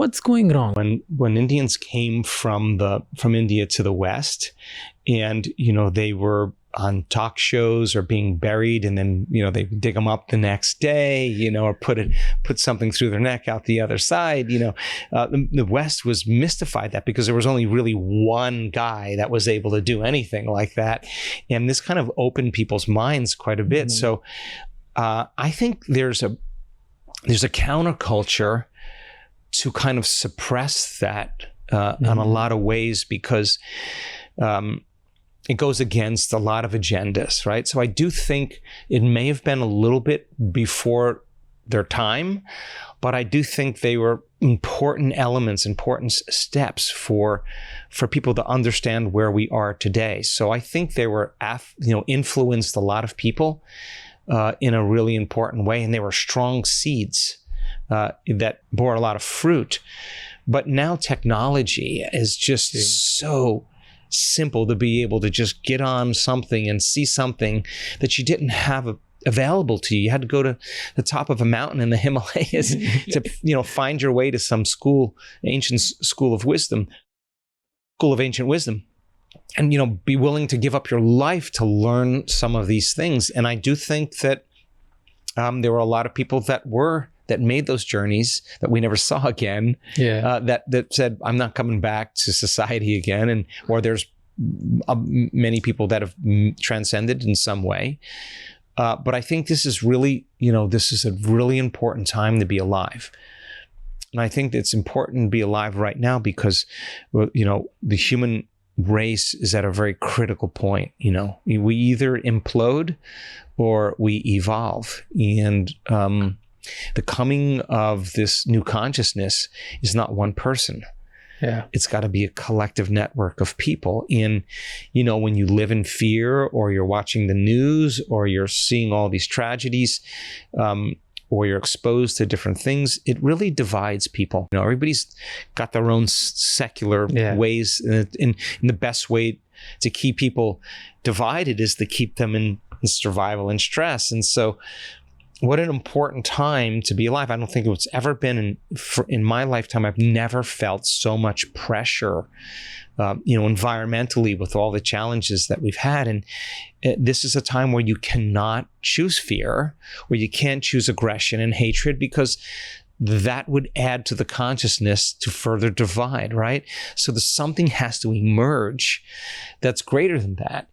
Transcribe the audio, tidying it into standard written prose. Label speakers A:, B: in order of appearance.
A: What's going wrong?
B: When Indians came from India to the West, and they were on talk shows or being buried, and then they dig them up the next day, or put something through their neck out the other side. The West was mystified that because there was only really one guy that was able to do anything like that, and this kind of opened people's minds quite a bit. So I think there's a counterculture to kind of suppress that in a lot of ways, because it goes against a lot of agendas, right? So I do think it may have been a little bit before their time, but I do think they were important elements, important steps for people to understand where we are today. So I think they were, influenced a lot of people in a really important way, and they were strong seeds that bore a lot of fruit. But now technology is just so simple to be able to just get on something and see something that you didn't have available to you. You had to go to the top of a mountain in the Himalayas to find your way to some ancient school of ancient wisdom, and be willing to give up your life to learn some of these things. And I do think that there were a lot of people that made those journeys that we never saw again, that said, I'm not coming back to society again. Or there's many people that have transcended in some way. But I think this is really, this is a really important time to be alive. And I think it's important to be alive right now because, the human race is at a very critical point. We either implode or we evolve. And, the coming of this new consciousness is not one person. Yeah. It's got to be a collective network of people. And, when you live in fear, or you're watching the news, or you're seeing all these tragedies, or you're exposed to different things, it really divides people. Everybody's got their own secular ways. And the best way to keep people divided is to keep them in survival and stress. And so, what an important time to be alive. I don't think it's ever been in my lifetime. I've never felt so much pressure, environmentally, with all the challenges that we've had. And this is a time where you cannot choose fear, where you can't choose aggression and hatred, because that would add to the consciousness to further divide, right? So something has to emerge that's greater than that.